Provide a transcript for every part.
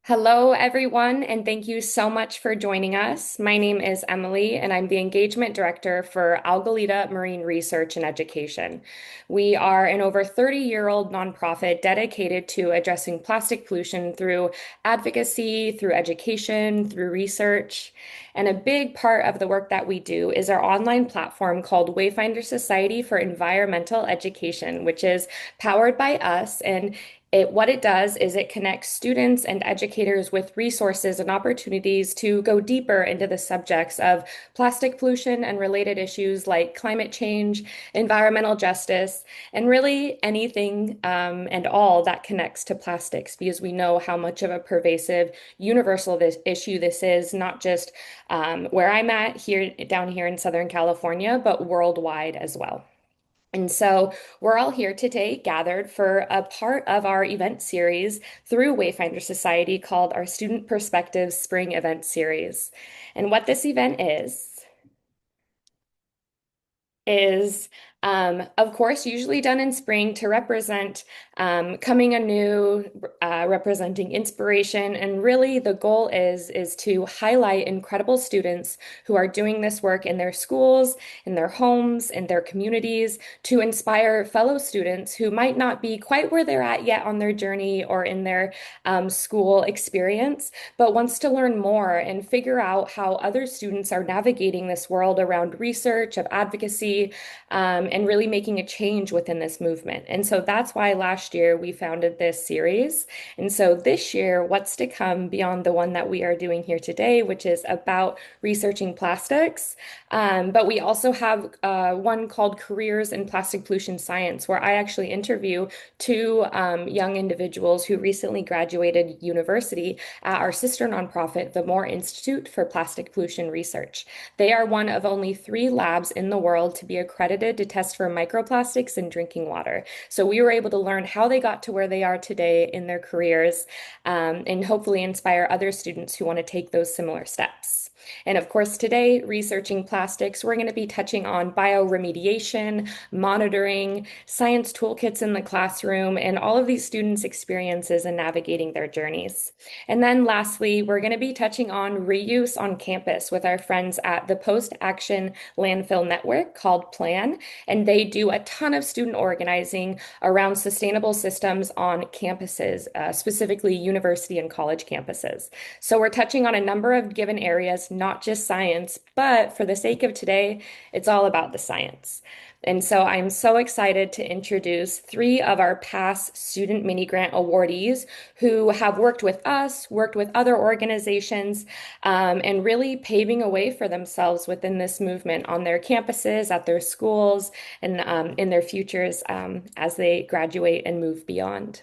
Hello, everyone, and thank you so much for joining us. My name is Emily, and I'm the Engagement Director for Algalita Marine Research and Education. We are an over 30-year-old nonprofit dedicated to addressing plastic pollution through advocacy, through education, through research. And a big part of the work that we do is our online platform called Wayfinder Society for Environmental Education, which is powered by us and what it does is it connects students and educators with resources and opportunities to go deeper into the subjects of plastic pollution and related issues like climate change, environmental justice, and really anything and all that connects to plastics, because we know how much of a pervasive, universal this issue this is, not just where I'm at here down here in Southern California, but worldwide as well. And so we're all here today gathered for a part of our event series through Wayfinder Society called our Student Perspectives Spring Event Series. And what this event is of course, usually done in spring to represent coming anew, representing inspiration, and really the goal is to highlight incredible students who are doing this work in their schools, in their homes, in their communities, to inspire fellow students who might not be quite where they're at yet on their journey or in their school experience, but wants to learn more and figure out how other students are navigating this world around research, of advocacy, and really making a change within this movement. And so that's why last year we founded this series. And so this year, what's to come beyond the one that we are doing here today, which is about researching plastics. But we also have one called Careers in Plastic Pollution Science, where I actually interview two young individuals who recently graduated university at our sister nonprofit, the Moore Institute for Plastic Pollution Research. They are one of only 3 labs in the world to be accredited to test for microplastics in drinking water. So we were able to learn how they got to where they are today in their careers, and hopefully inspire other students who want to take those similar steps. And of course, today, researching plastics, we're going to be touching on bioremediation, monitoring, science toolkits in the classroom, and all of these students' experiences in navigating their journeys. And then lastly, we're going to be touching on reuse on campus with our friends at the Post Action Landfill Network called PLAN. And they do a ton of student organizing around sustainable systems on campuses, specifically university and college campuses. So we're touching on a number of given areas, not just science, but for the sake of today, it's all about the science. And so I'm so excited to introduce 3 of our past student mini grant awardees who have worked with us, worked with other organizations, and really paving a way for themselves within this movement on their campuses, at their schools, and in their futures as they graduate and move beyond.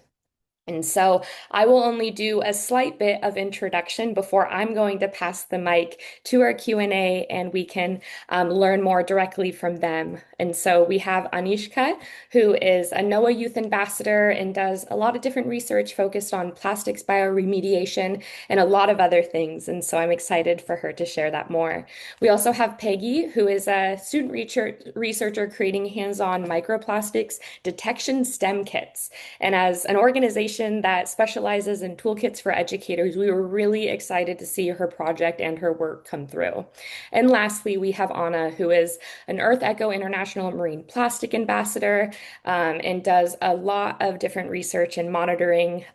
And so I will only do a slight bit of introduction before I'm going to pass the mic to our Q&A and we can learn more directly from them. And so we have Aanishka, who is a NOAA Youth Ambassador and does a lot of different research focused on plastics bioremediation and a lot of other things. And so I'm excited for her to share that more. We also have Peggy, who is a student researcher creating hands-on microplastics detection STEM kits. And as an organization that specializes in toolkits for educators, we were really excited to see her project and her work come through. And lastly, we have Aana, who is an Earth Echo International Marine Plastic Ambassador, and does a lot of different research and monitoring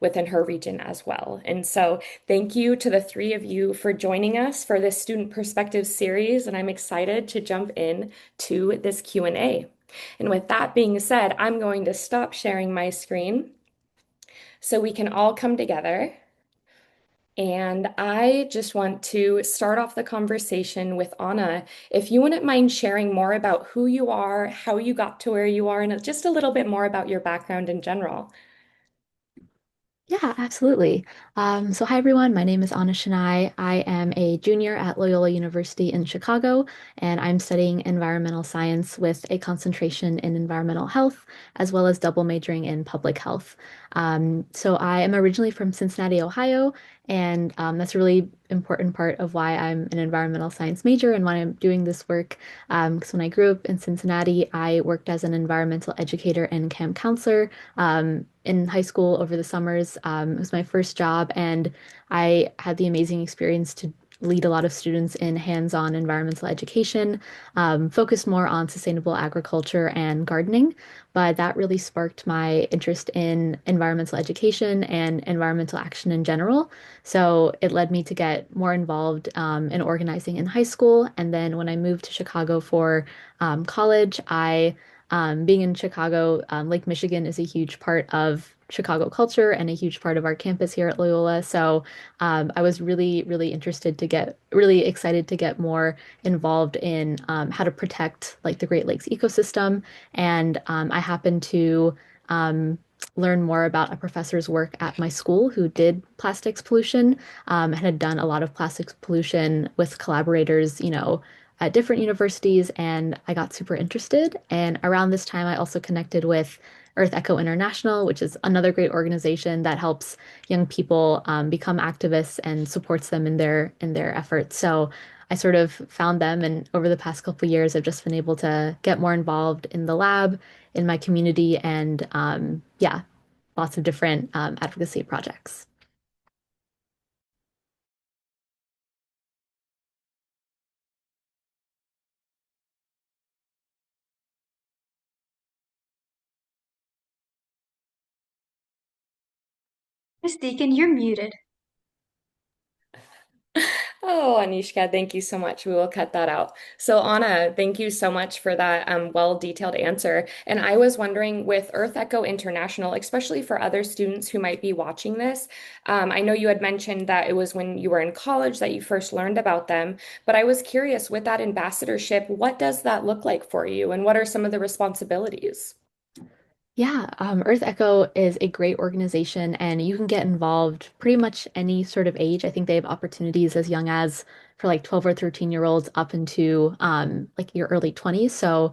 within her region as well. And so thank you to the 3 of you for joining us for this Student Perspective series, and I'm excited to jump in to this Q&A. And with that being said, I'm going to stop sharing my screen so we can all come together. And I just want to start off the conversation with Aana. If you wouldn't mind sharing more about who you are, how you got to where you are, and just a little bit more about your background in general. Yeah, absolutely. So hi everyone, my name is Aana Shenai. I am a junior at Loyola University in Chicago, and I'm studying environmental science with a concentration in environmental health, as well as double majoring in public health. So I am originally from Cincinnati, Ohio, And that's a really important part of why I'm an environmental science major and why I'm doing this work. Because when I grew up in Cincinnati, I worked as an environmental educator and camp counselor in high school over the summers. It was my first job, and I had the amazing experience to lead a lot of students in hands-on environmental education, focused more on sustainable agriculture and gardening. But that really sparked my interest in environmental education and environmental action in general. So it led me to get more involved in organizing in high school. And then when I moved to Chicago for college, being in Chicago, Lake Michigan is a huge part of Chicago culture and a huge part of our campus here at Loyola. So I was really, really interested to get really excited to get more involved in how to protect like the Great Lakes ecosystem. And I happened to um, learn more about a professor's work at my school who did plastics pollution and had done a lot of plastics pollution with collaborators, at different universities. And I got super interested. And around this time, I also connected with Earth Echo International, which is another great organization that helps young people become activists and supports them in their efforts. So I sort of found them, and over the past couple of years, I've just been able to get more involved in the lab, in my community, and yeah, lots of different advocacy projects. Miss Deacon, you're muted. Oh, Anishka, thank you so much. We will cut that out. So, Anna, thank you so much for that well-detailed answer. And I was wondering, with Earth Echo International, especially for other students who might be watching this, I know you had mentioned that it was when you were in college that you first learned about them, but I was curious, with that ambassadorship, what does that look like for you, and what are some of the responsibilities? Yeah, Earth Echo is a great organization, and you can get involved pretty much any sort of age. I think they have opportunities as young as for like 12 or 13-year-olds up into like your early 20s. So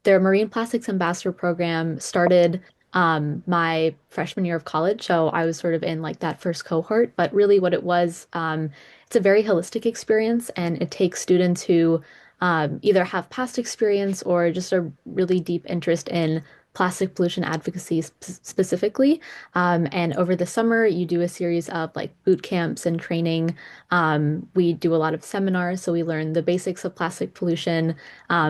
their Marine Plastics Ambassador program started my freshman year of college. So I was sort of in like that first cohort. But really, what it was, it's a very holistic experience, and it takes students who either have past experience or just a really deep interest in plastic pollution advocacy specifically. And over the summer, you do a series of like boot camps and training. We do a lot of seminars, so we learn the basics of plastic pollution,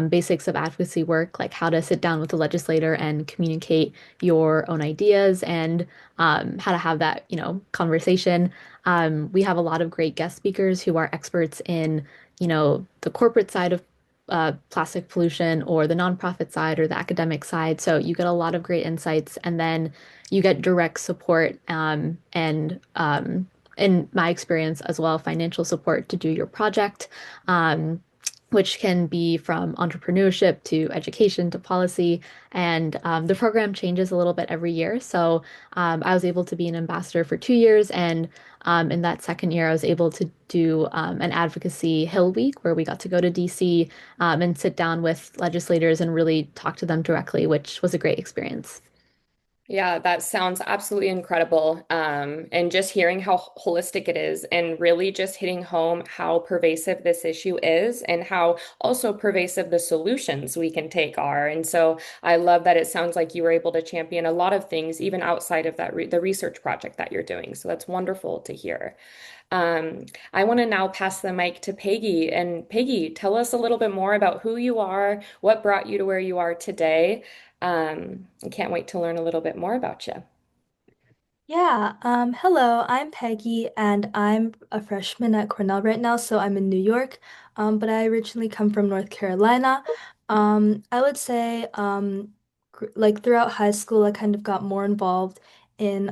basics of advocacy work, like how to sit down with the legislator and communicate your own ideas and how to have that, conversation. We have a lot of great guest speakers who are experts in, the corporate side of plastic pollution or the nonprofit side or the academic side. So you get a lot of great insights, and then you get direct support and in my experience as well, financial support to do your project. Which can be from entrepreneurship to education to policy. And the program changes a little bit every year. So I was able to be an ambassador for 2 years. And in that second year, I was able to do an advocacy Hill Week where we got to go to DC and sit down with legislators and really talk to them directly, which was a great experience. Yeah, that sounds absolutely incredible. And just hearing how holistic it is, and really just hitting home how pervasive this issue is, and how also pervasive the solutions we can take are. And so I love that it sounds like you were able to champion a lot of things, even outside of the research project that you're doing. So that's wonderful to hear. I want to now pass the mic to Peggy. And Peggy, tell us a little bit more about who you are, what brought you to where you are today. I can't wait to learn a little bit more about you. Yeah, hello, I'm Peggy and I'm a freshman at Cornell right now, so I'm in New York. But I originally come from North Carolina. I would say like throughout high school I kind of got more involved in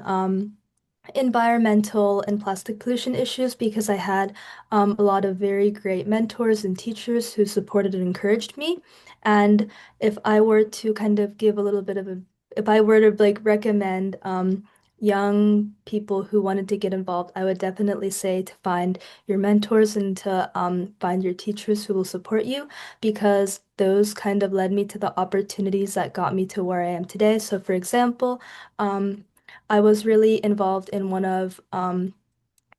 environmental and plastic pollution issues because I had a lot of very great mentors and teachers who supported and encouraged me. And if I were to kind of give a little bit of a, if I were to like recommend young people who wanted to get involved, I would definitely say to find your mentors and to find your teachers who will support you because those kind of led me to the opportunities that got me to where I am today. So, for example, I was really involved in one of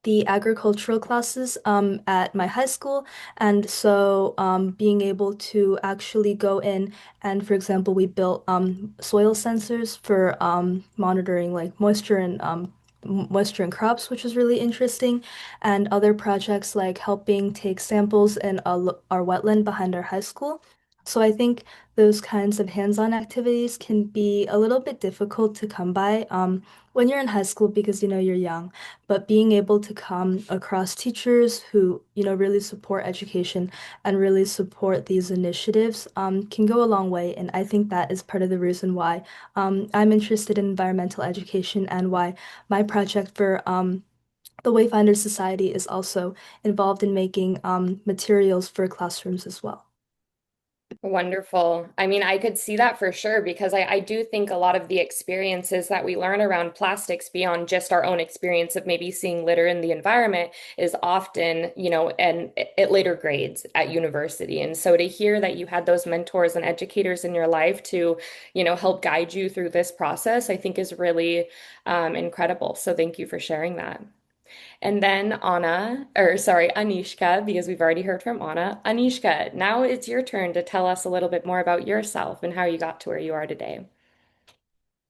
the agricultural classes at my high school. And so being able to actually go in and, for example, we built soil sensors for monitoring like moisture in crops, which was really interesting, and other projects like helping take samples in our wetland behind our high school. So I think those kinds of hands-on activities can be a little bit difficult to come by when you're in high school because you're young. But being able to come across teachers who really support education and really support these initiatives can go a long way. And I think that is part of the reason why I'm interested in environmental education and why my project for the Wayfinder Society is also involved in making materials for classrooms as well. Wonderful. I mean, I could see that for sure because I do think a lot of the experiences that we learn around plastics beyond just our own experience of maybe seeing litter in the environment is often, and at later grades at university. And so to hear that you had those mentors and educators in your life to, help guide you through this process, I think is really incredible. So thank you for sharing that. And then Anishka, because we've already heard from Anna. Anishka, now it's your turn to tell us a little bit more about yourself and how you got to where you are today.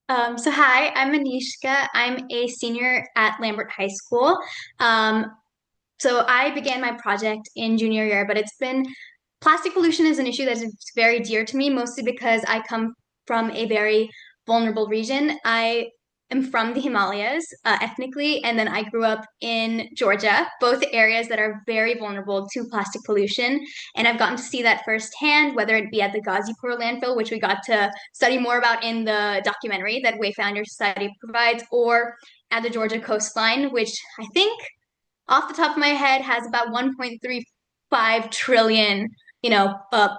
So hi, I'm Anishka. I'm a senior at Lambert High School. Um, so I began my project in junior year, but it's been plastic pollution is an issue that is very dear to me, mostly because I come from a very vulnerable region. I am from the Himalayas, ethnically, and then I grew up in Georgia, both areas that are very vulnerable to plastic pollution. And I've gotten to see that firsthand, whether it be at the Gazipur landfill, which we got to study more about in the documentary that Wayfinder Society provides, or at the Georgia coastline, which I think off the top of my head has about 1.35 trillion, you know, uh,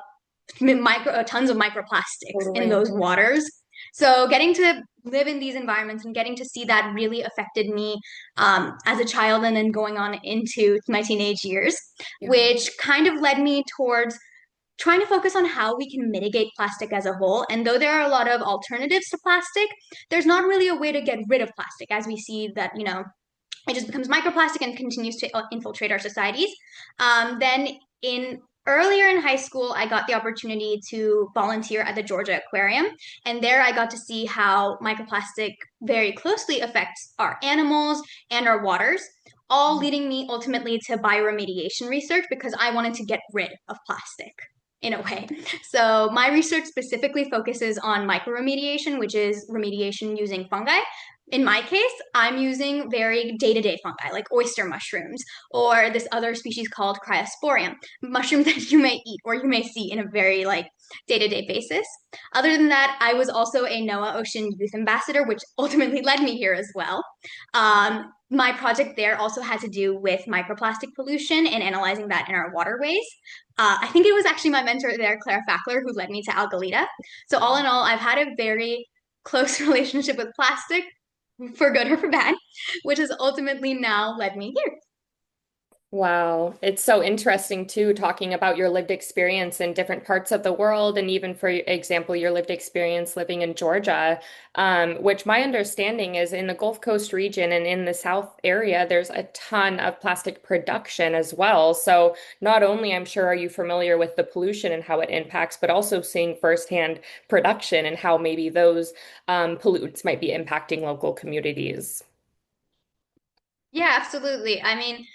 tons of microplastics in Totally. those waters. So getting to live in these environments and getting to see that really affected me as a child and then going on into my teenage years, Yeah. which kind of led me towards trying to focus on how we can mitigate plastic as a whole. And though there are a lot of alternatives to plastic, there's not really a way to get rid of plastic as we see that, it just becomes microplastic and continues to infiltrate our societies. Then in earlier in high school, I got the opportunity to volunteer at the Georgia Aquarium, and there I got to see how microplastic very closely affects our animals and our waters, all leading me ultimately to bioremediation research because I wanted to get rid of plastic in a way. So my research specifically focuses on microremediation, which is remediation using fungi. In my case, I'm using very day-to-day fungi like oyster mushrooms or this other species called Cryosporium, mushrooms that you may eat or you may see in a very like day-to-day basis. Other than that, I was also a NOAA Ocean Youth Ambassador, which ultimately led me here as well. My project there also had to do with microplastic pollution and analyzing that in our waterways. I think it was actually my mentor there, Claire Fackler, who led me to Algalita. So all in all, I've had a very close relationship with plastic, for good or for bad, which has ultimately now led me here. Wow. It's so interesting too, talking about your lived experience in different parts of the world, and even for example, your lived experience living in Georgia, which my understanding is in the Gulf Coast region and in the South area, there's a ton of plastic production as well. So not only, I'm sure, are you familiar with the pollution and how it impacts, but also seeing firsthand production and how maybe those pollutants might be impacting local communities. Yeah, absolutely. I mean,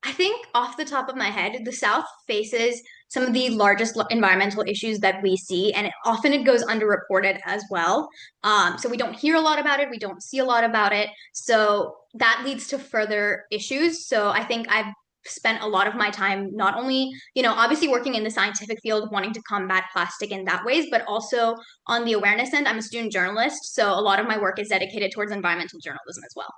I think off the top of my head, the South faces some of the largest environmental issues that we see, and often it goes underreported as well. So we don't hear a lot about it, we don't see a lot about it. So that leads to further issues. So I think I've spent a lot of my time not only, obviously working in the scientific field, wanting to combat plastic in that ways, but also on the awareness end. I'm a student journalist, so a lot of my work is dedicated towards environmental journalism as well.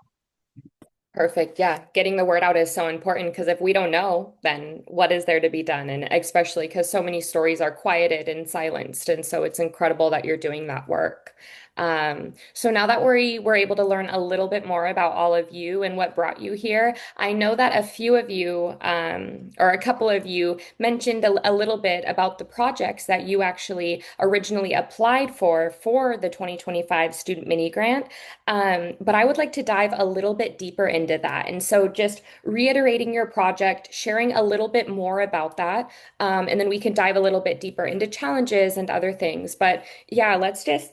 Perfect. Yeah. Getting the word out is so important because if we don't know, then what is there to be done? And especially because so many stories are quieted and silenced. And so it's incredible that you're doing that work. So now that we're able to learn a little bit more about all of you and what brought you here, I know that a few of you, or a couple of you, mentioned a little bit about the projects that you actually originally applied for the 2025 Student Mini-Grant. But I would like to dive a little bit deeper into that. And so just reiterating your project, sharing a little bit more about that, and then we can dive a little bit deeper into challenges and other things. But yeah, let's just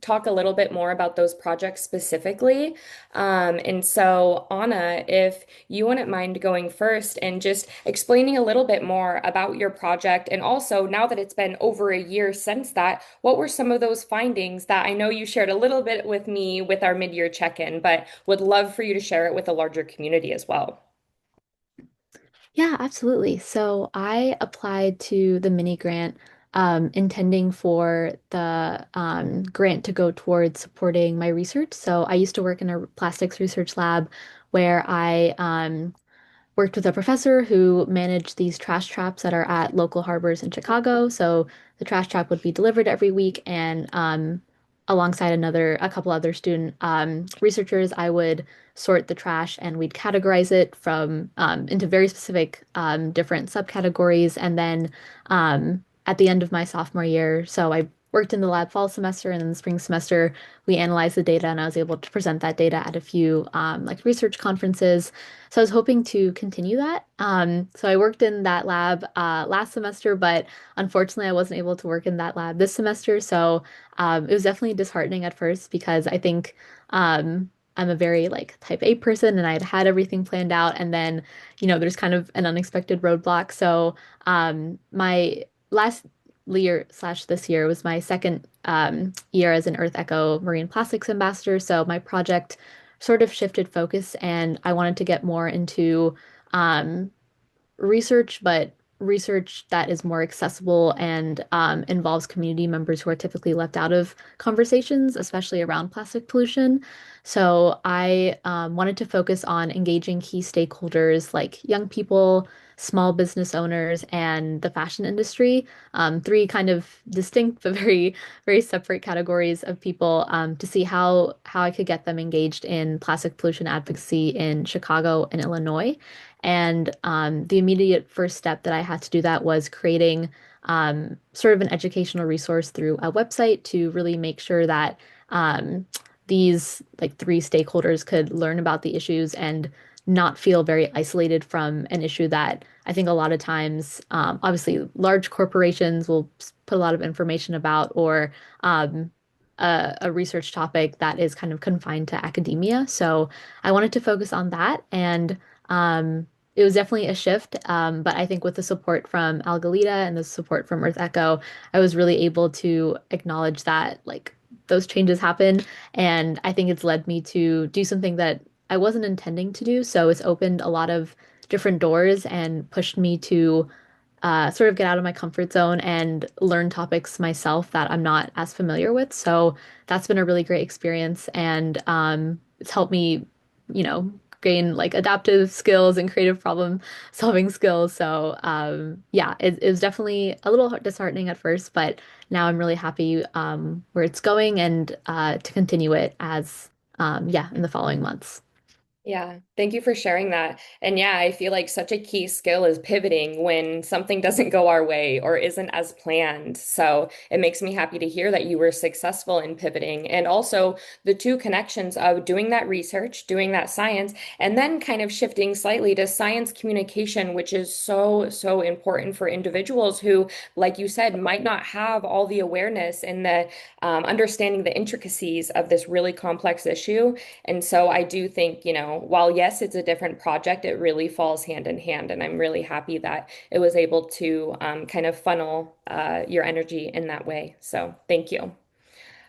talk a little bit more about those projects specifically. And so, Anna, if you wouldn't mind going first and just explaining a little bit more about your project, and also now that it's been over a year since that, what were some of those findings that I know you shared a little bit with me with our mid-year check-in, but would love for you to share it with a larger community as well. Yeah, absolutely. So I applied to the mini grant intending for the grant to go towards supporting my research. So I used to work in a plastics research lab where I worked with a professor who managed these trash traps that are at local harbors in Chicago. So the trash trap would be delivered every week, and alongside a couple other student researchers, I would sort the trash and we'd categorize it from into very specific different subcategories. And then at the end of my sophomore year, so I worked in the lab fall semester and then the spring semester, we analyzed the data and I was able to present that data at a few like research conferences. So I was hoping to continue that. So I worked in that lab last semester, but unfortunately I wasn't able to work in that lab this semester. So it was definitely disheartening at first because I think I'm a very like type A person and I had everything planned out. And then, there's kind of an unexpected roadblock. So my last year slash this year was my second year as an Earth Echo Marine Plastics Ambassador. So my project sort of shifted focus and I wanted to get more into um, research, but research that is more accessible and involves community members who are typically left out of conversations, especially around plastic pollution. So I wanted to focus on engaging key stakeholders like young people, small business owners, and the fashion industry. Three kind of distinct but very, very separate categories of people to see how I could get them engaged in plastic pollution advocacy in Chicago and Illinois. And the immediate first step that I had to do that was creating sort of an educational resource through a website to really make sure that these like three stakeholders could learn about the issues and not feel very isolated from an issue that I think a lot of times, obviously, large corporations will put a lot of information about or um, a research topic that is kind of confined to academia. So I wanted to focus on that and it was definitely a shift, but I think with the support from Algalita and the support from Earth Echo, I was really able to acknowledge that like those changes happen, and I think it's led me to do something that I wasn't intending to do. So it's opened a lot of different doors and pushed me to sort of get out of my comfort zone and learn topics myself that I'm not as familiar with. So that's been a really great experience, and it's helped me, you know, gain like adaptive skills and creative problem solving skills. So yeah, it was definitely a little disheartening at first, but now I'm really happy where it's going and to continue it as yeah, in the following months. Yeah, thank you for sharing that. And yeah, I feel like such a key skill is pivoting when something doesn't go our way or isn't as planned. So it makes me happy to hear that you were successful in pivoting. And also the two connections of doing that research, doing that science, and then kind of shifting slightly to science communication, which is so, so important for individuals who, like you said, might not have all the awareness and the understanding the intricacies of this really complex issue. And so I do think, while yes, it's a different project, it really falls hand in hand. And I'm really happy that it was able to kind of funnel your energy in that way. So thank you.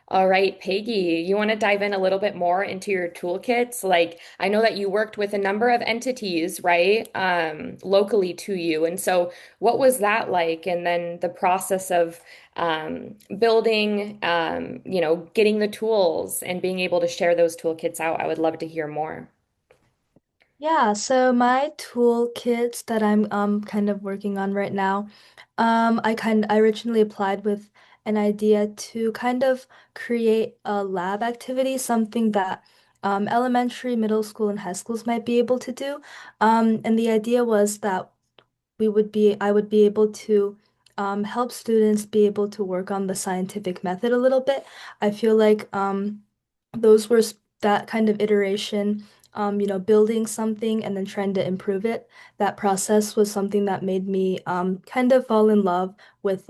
All right, Peggy, you want to dive in a little bit more into your toolkits? Like, I know that you worked with a number of entities, right? Locally to you. And so, what was that like? And then the process of building, getting the tools and being able to share those toolkits out. I would love to hear more. Yeah, so my toolkits that I'm kind of working on right now, I originally applied with an idea to kind of create a lab activity, something that elementary, middle school, and high schools might be able to do. And the idea was that I would be able to help students be able to work on the scientific method a little bit. I feel like those were that kind of iteration, building something and then trying to improve it. That process was something that made me kind of fall in love with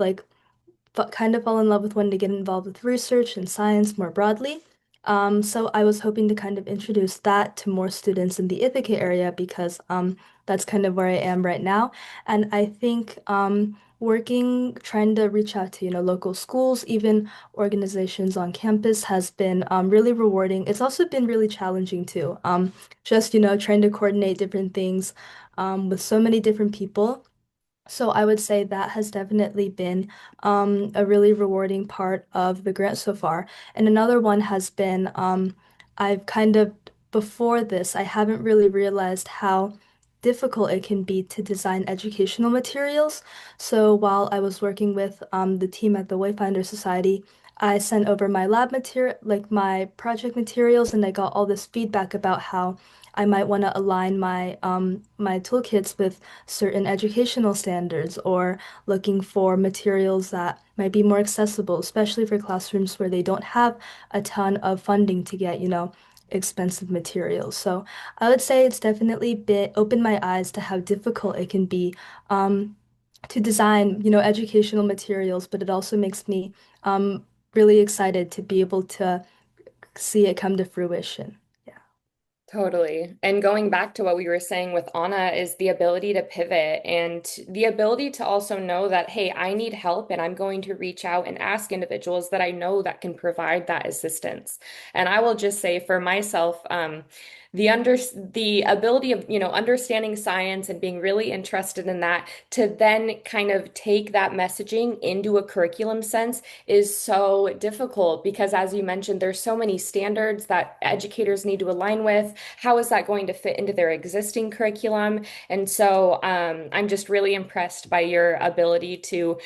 kind of fall in love with wanting to get involved with research and science more broadly. So I was hoping to kind of introduce that to more students in the Ithaca area because that's kind of where I am right now. And I think trying to reach out to, local schools, even organizations on campus has been really rewarding. It's also been really challenging too. Just, trying to coordinate different things with so many different people. So I would say that has definitely been a really rewarding part of the grant so far. And another one has been I've kind of before this, I haven't really realized how difficult it can be to design educational materials. So while I was working with the team at the Wayfinder Society, I sent over my lab material, like my project materials, and I got all this feedback about how I might want to align my toolkits with certain educational standards or looking for materials that might be more accessible, especially for classrooms where they don't have a ton of funding to get, expensive materials. So I would say it's definitely been opened my eyes to how difficult it can be to design, educational materials, but it also makes me really excited to be able to see it come to fruition. Yeah. Totally. And going back to what we were saying with Anna is the ability to pivot and the ability to also know that, hey, I need help and I'm going to reach out and ask individuals that I know that can provide that assistance. And I will just say for myself, the ability of, understanding science and being really interested in that to then kind of take that messaging into a curriculum sense is so difficult because as you mentioned, there's so many standards that educators need to align with. How is that going to fit into their existing curriculum? And so I'm just really impressed by your ability to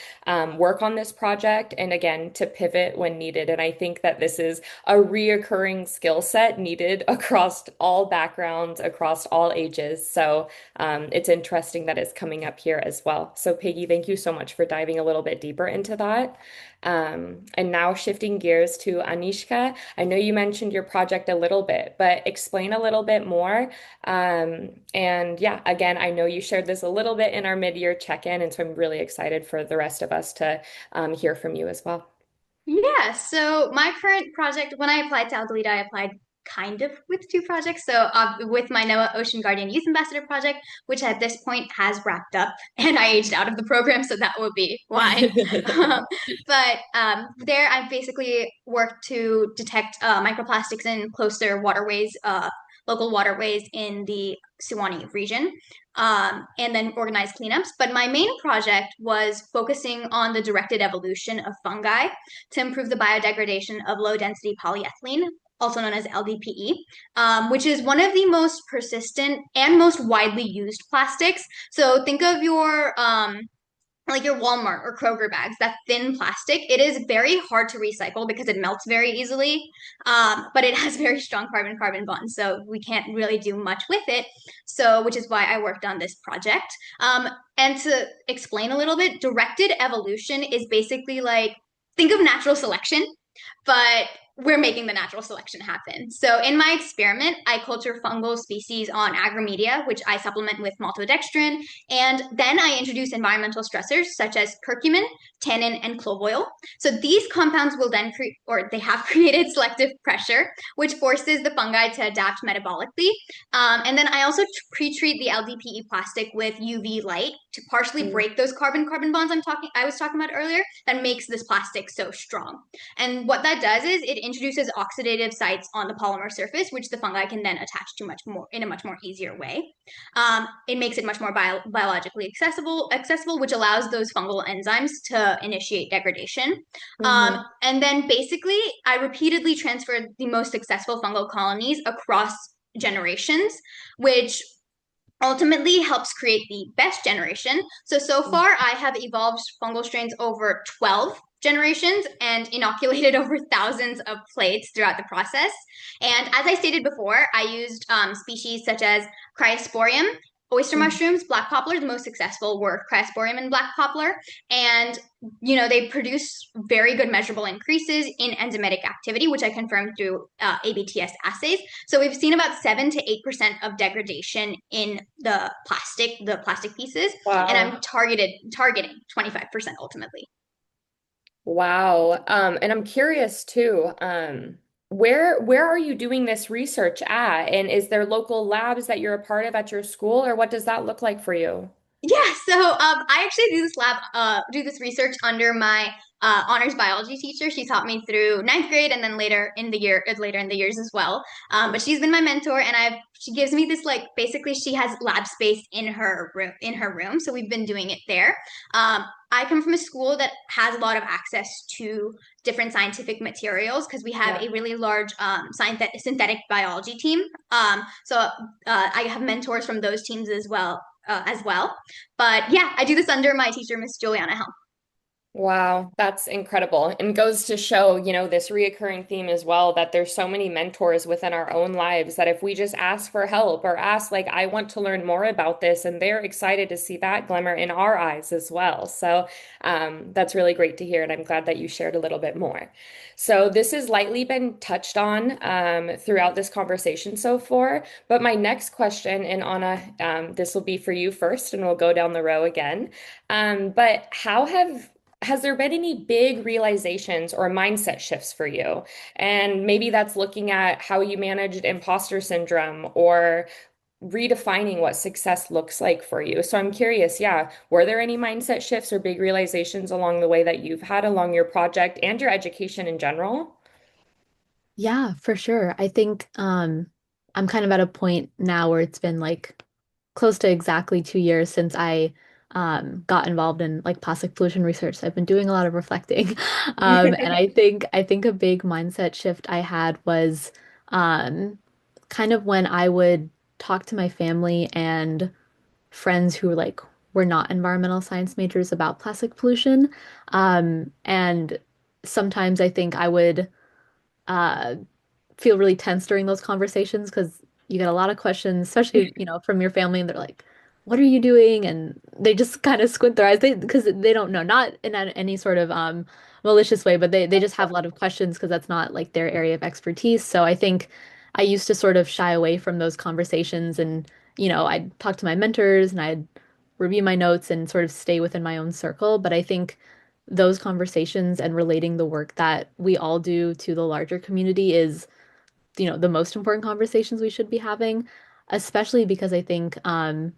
work on this project and again, to pivot when needed. And I think that this is a reoccurring skill set needed across all backgrounds, across all ages. So it's interesting that it's coming up here as well. So Peggy, thank you so much for diving a little bit deeper into that. And now shifting gears to Aanishka, I know you mentioned your project a little bit, but explain a little bit more. And yeah, again, I know you shared this a little bit in our mid-year check-in, and so I'm really excited for the rest of us to hear from you as well. Yeah, so my current project, when I applied to Algalita, I applied kind of with two projects. So with my NOAA Ocean Guardian Youth Ambassador project, which at this point has wrapped up, and I aged out of the program, so that would be why. There, I basically worked to detect microplastics in coastal waterways, local waterways in the Suwannee region and then organize cleanups. But my main project was focusing on the directed evolution of fungi to improve the biodegradation of low density polyethylene, also known as LDPE, which is one of the most persistent and most widely used plastics. So think of like your Walmart or Kroger bags, that thin plastic, it is very hard to recycle because it melts very easily, but it has very strong carbon-carbon bonds, so we can't really do much with it. So, which is why I worked on this project. And to explain a little bit, directed evolution is basically like think of natural selection, but we're making the natural selection happen. So in my experiment, I culture fungal species on agromedia, which I supplement with maltodextrin, and then I introduce environmental stressors such as curcumin, tannin, and clove oil. So these compounds will then create, or they have created selective pressure, which forces the fungi to adapt metabolically. And then I also pre-treat the LDPE plastic with UV light to partially Mm. break those carbon-carbon bonds I was talking about earlier that makes this plastic so strong. And what that does is it introduces oxidative sites on the polymer surface, which the fungi can then attach to much more in a much more easier way. It makes it much more biologically accessible, which allows those fungal enzymes to initiate degradation. Mhm. And then basically, I repeatedly transferred the most successful fungal colonies across generations, which ultimately helps create the best generation. So far, I have evolved fungal strains over 12 generations and inoculated over thousands of plates throughout the process. And as I stated before, I used species such as Cryosporium, oyster Mhm. mushrooms, black poplar. The most successful were Cryosporium and black poplar. And they produce very good measurable increases in enzymatic activity, which I confirmed through ABTS assays. So we've seen about 7 to 8% of degradation in the plastic pieces, and Wow. I'm targeting 25% ultimately. Wow. And I'm curious too, where are you doing this research at? And is there local labs that you're a part of at your school, or what does that look like for you? Yeah, so I actually do this research under my honors biology teacher. She taught me through ninth grade and then later in the years as well. But she's been my mentor, and she gives me this like basically she has lab space in her room, so we've been doing it there. I come from a school that has a lot of access to different scientific materials because we have Yeah. a really large synthetic biology team. So I have mentors from those teams as well. But yeah, I do this under my teacher, Miss Juliana Helm. Wow, that's incredible. And goes to show, this reoccurring theme as well, that there's so many mentors within our own lives that if we just ask for help or ask, like, I want to learn more about this, and they're excited to see that glimmer in our eyes as well. So that's really great to hear. And I'm glad that you shared a little bit more. So this has lightly been touched on throughout this conversation so far. But my next question, and Anna, this will be for you first, and we'll go down the row again. But has there been any big realizations or mindset shifts for you? And maybe that's looking at how you managed imposter syndrome or redefining what success looks like for you. So I'm curious, yeah, were there any mindset shifts or big realizations along the way that you've had along your project and your education in general? Yeah, for sure. I think I'm kind of at a point now where it's been like close to exactly 2 years since I got involved in like plastic pollution research. So I've been doing a lot of reflecting. And I think a big mindset shift I had was um, kind of when I would talk to my family and friends who like were not environmental science majors about plastic pollution. And sometimes I think I would uh, feel really tense during those conversations because you get a lot of questions, especially, from your family, and they're like, "What are you doing?" And they just kind of squint their eyes because they don't know, not in any sort of malicious way, but they just have a lot of questions because that's not like their area of expertise. So I think I used to sort of shy away from those conversations, and I'd talk to my mentors and I'd review my notes and sort of stay within my own circle. But I think those conversations and relating the work that we all do to the larger community is the most important conversations we should be having, especially because I think I'm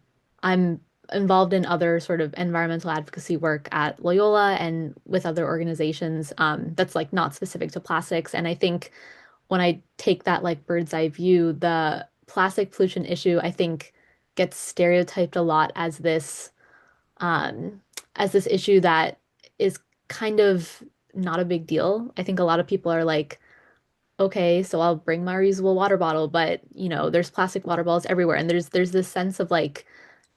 involved in other sort of environmental advocacy work at Loyola and with other organizations that's like not specific to plastics. And I think when I take that like bird's eye view, the plastic pollution issue, I think, gets stereotyped a lot um, as this issue that is kind of not a big deal. I think a lot of people are like, okay, so I'll bring my reusable water bottle, but there's plastic water bottles everywhere, and there's this sense of like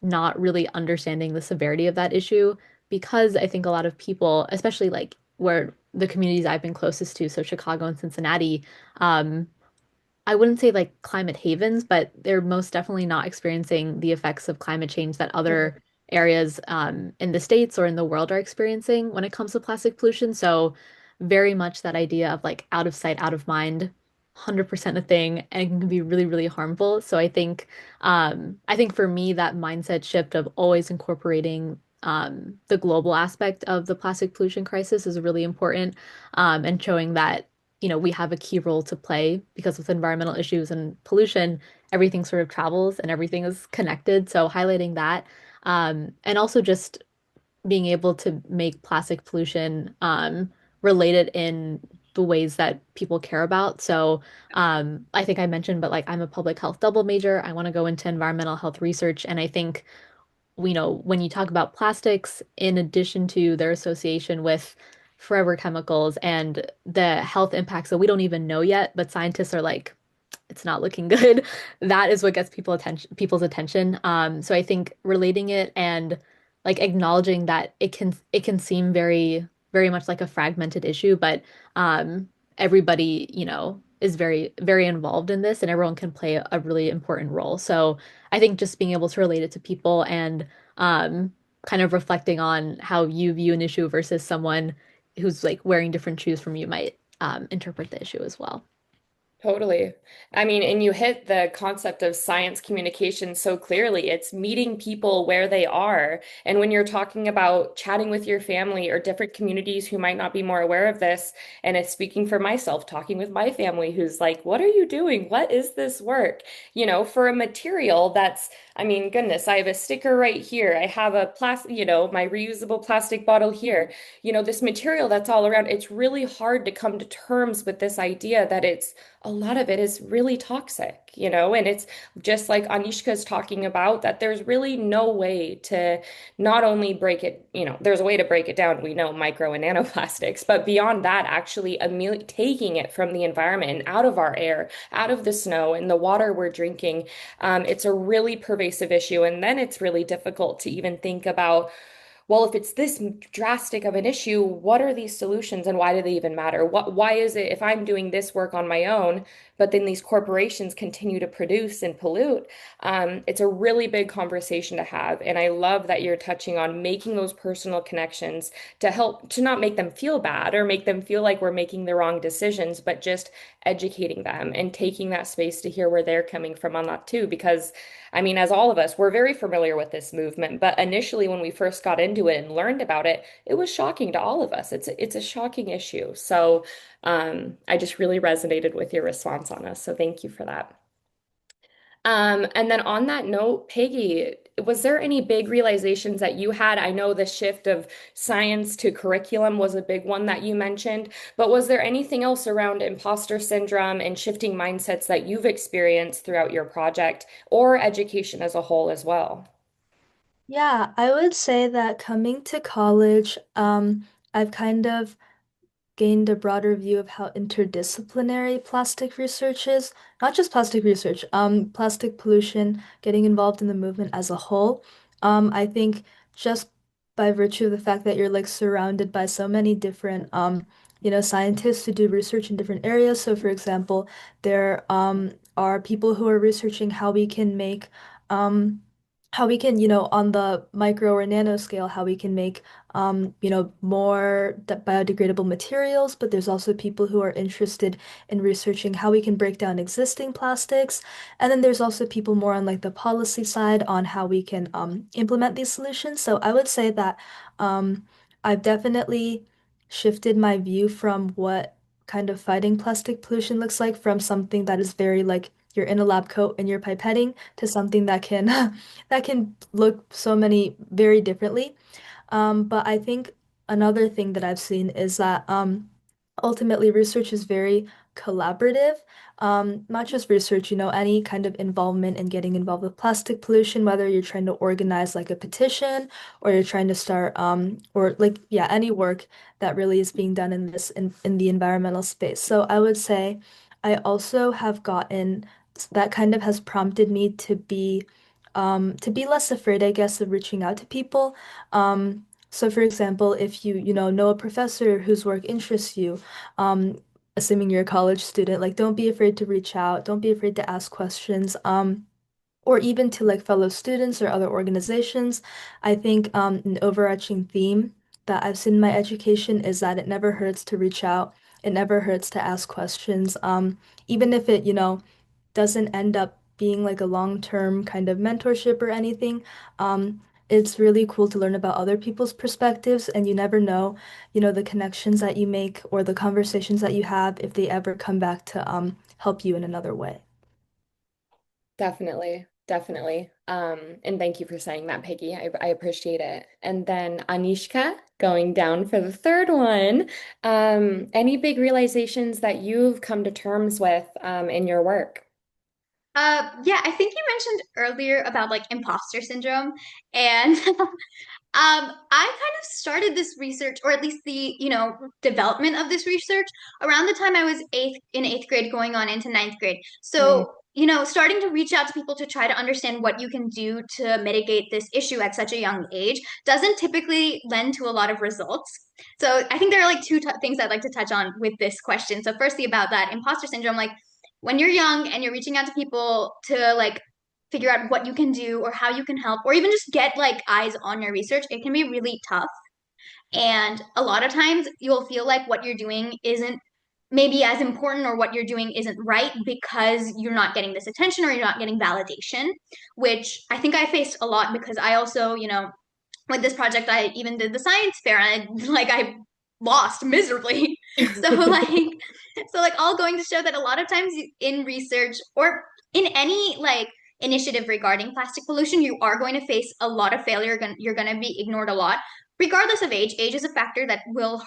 not really understanding the severity of that issue because I think a lot of people, especially like where the communities I've been closest to, so Chicago and Cincinnati, um, I wouldn't say like climate havens, but they're most definitely not experiencing the effects of climate change that other areas in the States or in the world are experiencing when it comes to plastic pollution. So, very much that idea of like out of sight, out of mind, 100% a thing, and it can be really, really harmful. So, I think for me, that mindset shift of always incorporating the global aspect of the plastic pollution crisis is really important, and showing that we have a key role to play because with environmental issues and pollution, everything sort of travels and everything is connected. So highlighting that, and also just being able to make plastic pollution related in the ways that people care about. So I think I mentioned, but like I'm a public health double major. I want to go into environmental health research, and I think when you talk about plastics, in addition to their association with forever chemicals and the health impacts that we don't even know yet, but scientists are like, it's not looking good, that is what gets people's attention. So I think relating it and like acknowledging that it can seem very much like a fragmented issue, but everybody, is very involved in this and everyone can play a really important role. So I think just being able to relate it to people and kind of reflecting on how you view an issue versus someone who's like wearing different shoes from you might interpret the issue as well. Totally. I mean, and you hit the concept of science communication so clearly. It's meeting people where they are. And when you're talking about chatting with your family or different communities who might not be more aware of this, and it's speaking for myself, talking with my family who's like, what are you doing? What is this work? For a material that's, I mean, goodness, I have a sticker right here. I have a plastic, my reusable plastic bottle here. This material that's all around. It's really hard to come to terms with this idea that it's a lot of it is really toxic, and it's just like Anishka is talking about that there's really no way to not only break it, there's a way to break it down. We know micro and nanoplastics, but beyond that, actually taking it from the environment and out of our air, out of the snow and the water we're drinking, it's a really pervasive issue. And then it's really difficult to even think about well, if it's this drastic of an issue, what are these solutions and why do they even matter? Why is it if I'm doing this work on my own, but then these corporations continue to produce and pollute? It's a really big conversation to have. And I love that you're touching on making those personal connections to help to not make them feel bad or make them feel like we're making the wrong decisions, but just educating them and taking that space to hear where they're coming from on that too. Because I mean, as all of us, we're very familiar with this movement, but initially when we first got into it and learned about it, it was shocking to all of us. It's a shocking issue. So I just really resonated with your response on us. So thank you for that. And then on that note, Peggy, was there any big realizations that you had? I know the shift of science to curriculum was a big one that you mentioned, but was there anything else around imposter syndrome and shifting mindsets that you've experienced throughout your project or education as a whole as well? Yeah, I would say that coming to college, I've kind of gained a broader view of how interdisciplinary plastic research is. Not just plastic research, plastic pollution, getting involved in the movement as a whole. I think just by virtue of the fact that you're like surrounded by so many different scientists who do research in different areas. So for example, there are people who are researching um how we can, on the micro or nano scale, how we can make more biodegradable materials, but there's also people who are interested in researching how we can break down existing plastics. And then there's also people more on like the policy side on how we can implement these solutions. So I would say that um, I've definitely shifted my view from what kind of fighting plastic pollution looks like from something that is very like you're in a lab coat and you're pipetting to something that can that can look so many very differently. But I think another thing that I've seen is that ultimately research is very collaborative. Not just research, any kind of involvement in getting involved with plastic pollution, whether you're trying to organize like a petition or you're trying to start or like yeah, any work that really is being done in in the environmental space. So I would say I also have gotten that kind of has prompted me to be less afraid, I guess, of reaching out to people. So for example, if you know a professor whose work interests you, um, assuming you're a college student, like don't be afraid to reach out, don't be afraid to ask questions. Or even to like fellow students or other organizations. I think an overarching theme that I've seen in my education is that it never hurts to reach out. It never hurts to ask questions. Even if it, doesn't end up being like a long-term kind of mentorship or anything. It's really cool to learn about other people's perspectives, and you never know, the connections that you make or the conversations that you have if they ever come back to help you in another way. Definitely, definitely. And thank you for saying that, Peggy. I appreciate it. And then Anishka, going down for the third one. Any big realizations that you've come to terms with in your work? Yeah, I think you mentioned earlier about like imposter syndrome, and I kind of started this research, or at least the, development of this research around the time I was eighth grade, going on into ninth grade. Mm, So, starting to reach out to people to try to understand what you can do to mitigate this issue at such a young age doesn't typically lend to a lot of results. So, I think there are like two things I'd like to touch on with this question. So, firstly, about that imposter syndrome, like when you're young and you're reaching out to people to like figure out what you can do or how you can help or even just get like eyes on your research, it can be really tough. And a lot of times you'll feel like what you're doing isn't maybe as important or what you're doing isn't right because you're not getting this attention or you're not getting validation, which I think I faced a lot because I also, with this project, I even did the science fair and like I lost miserably. So like all going to show that a lot of times in research or in any like initiative regarding plastic pollution, you are going to face a lot of failure. You're going to be ignored a lot, regardless of age. Age is a factor that will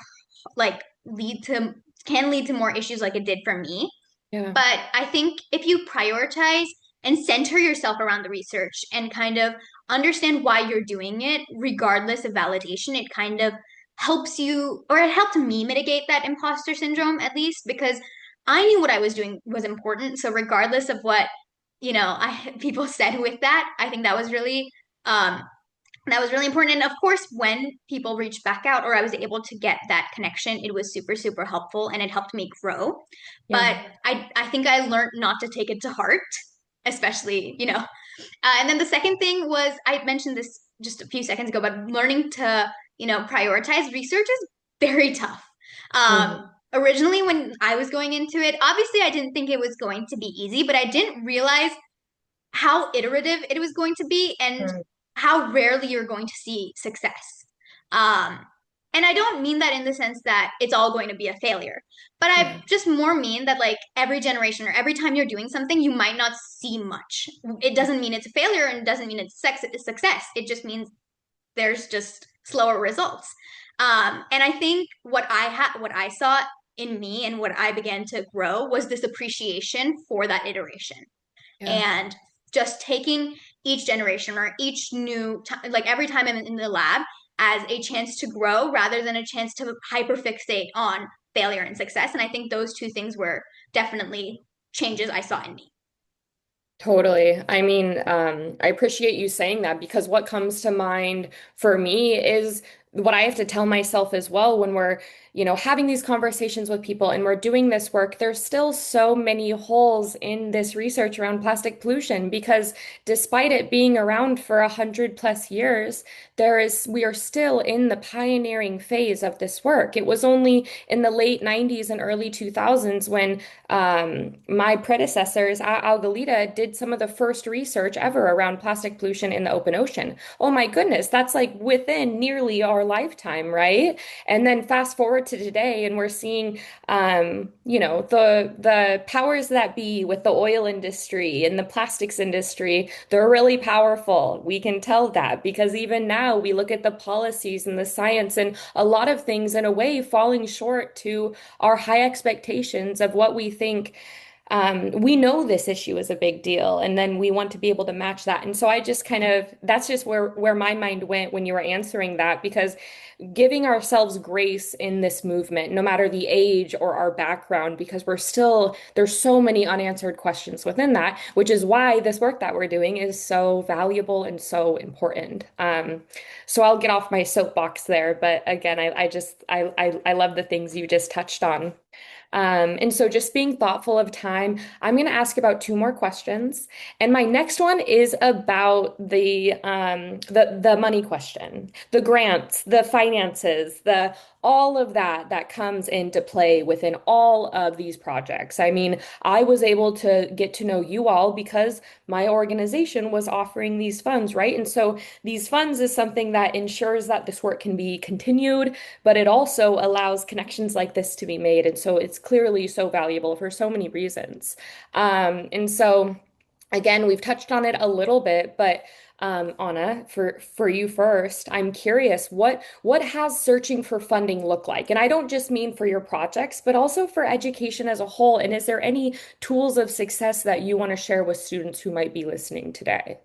like lead to can lead to more issues like it did for me. yeah. But I think if you prioritize and center yourself around the research and kind of understand why you're doing it, regardless of validation, it kind of helps you, or it helped me mitigate that imposter syndrome at least because I knew what I was doing was important. So regardless of what, I people said with that, I think um that was really important. And of course, when people reached back out or I was able to get that connection, it was super, super helpful and it helped me grow. Yeah. But I think I learned not to take it to heart, especially, and then the second thing was I mentioned this just a few seconds ago, but learning to, prioritize research is very tough. Mm, Originally, when I was going into it, obviously I didn't think it was going to be easy, but I didn't realize how iterative it was going to be and mm, how rarely you're going to see success. Um, and I don't mean that in the sense that it's all going to be a failure, but I yeah. just more mean that like every generation or every time you're doing something, you might not see much. It doesn't mean it's a failure and it doesn't mean it's success. It just means there's just slower results. And I think what I saw in me and what I began to grow was this appreciation for that iteration Yeah. and just taking each generation or each new like every time I'm in the lab as a chance to grow rather than a chance to hyperfixate on failure and success. And I think those two things were definitely changes I saw in me. Totally. I mean, I appreciate you saying that because what comes to mind for me is what I have to tell myself as well when we're, having these conversations with people and we're doing this work. There's still so many holes in this research around plastic pollution because despite it being around for 100 plus years, we are still in the pioneering phase of this work. It was only in the late 90s and early 2000s when my predecessors at Algalita did some of the first research ever around plastic pollution in the open ocean. Oh my goodness, that's like within nearly our lifetime, right? And then fast forward to today, and we're seeing, the powers that be with the oil industry and the plastics industry. They're really powerful. We can tell that because even now we look at the policies and the science and a lot of things in a way falling short to our high expectations of what we think. We know this issue is a big deal, and then we want to be able to match that. And so I just kind of, that's just where my mind went when you were answering that, because giving ourselves grace in this movement, no matter the age or our background, because there's so many unanswered questions within that, which is why this work that we're doing is so valuable and so important. So I'll get off my soapbox there, but again, I love the things you just touched on. And so just being thoughtful of time, I'm going to ask about two more questions. And my next one is about the money question, the grants, the finances, the all of that comes into play within all of these projects. I mean, I was able to get to know you all because my organization was offering these funds, right? And so these funds is something that ensures that this work can be continued, but it also allows connections like this to be made. And so it's clearly so valuable for so many reasons. And so, again, we've touched on it a little bit, but Anna, for you first, I'm curious, what has searching for funding look like? And I don't just mean for your projects, but also for education as a whole. And is there any tools of success that you want to share with students who might be listening today?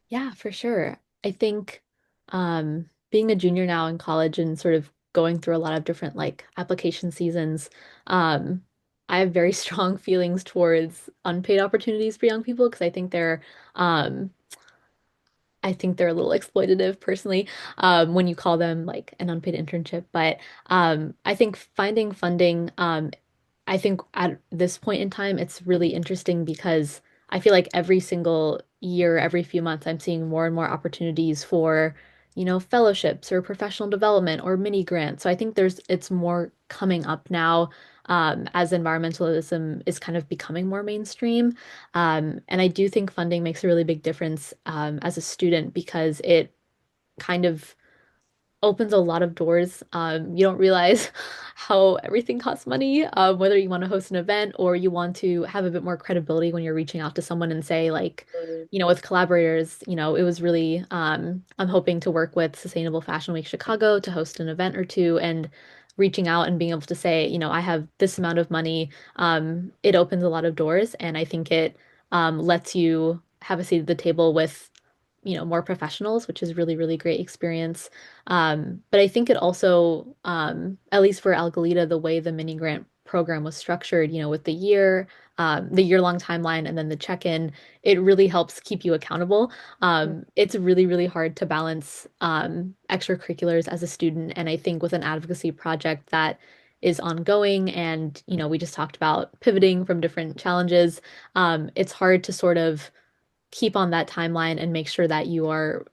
Yeah, for sure. I think being a junior now in college and sort of going through a lot of different like application seasons, um, I have very strong feelings towards unpaid opportunities for young people because um, I think they're a little exploitative personally, when you call them like an unpaid internship. But I think finding funding, I think at this point in time, it's really interesting because I feel like every single year, every few months, I'm seeing more and more opportunities for, fellowships or professional development or mini grants. So I think it's more coming up now, as environmentalism is kind of becoming more mainstream. And I do think funding makes a really big difference, as a student because it kind of opens a lot of doors. You don't realize how everything costs money, whether you want to host an event or you want to have a bit more credibility when you're reaching out to someone and say, like, with collaborators, it was really, I'm hoping to work with Sustainable Fashion Week Chicago to host an event or two and reaching out and being able to say, I have this amount of money. It opens a lot of doors and I think it lets you have a seat at the table with more professionals, which is really, really great experience. But I think it also, at least for Algalita, the way the mini grant program was structured, with the year-long timeline and then the check-in, it really helps keep you accountable. It's really, really hard to balance extracurriculars as a student. And I think with an advocacy project that is ongoing and, we just talked about pivoting from different challenges, it's hard to sort of keep on that timeline and make sure that you are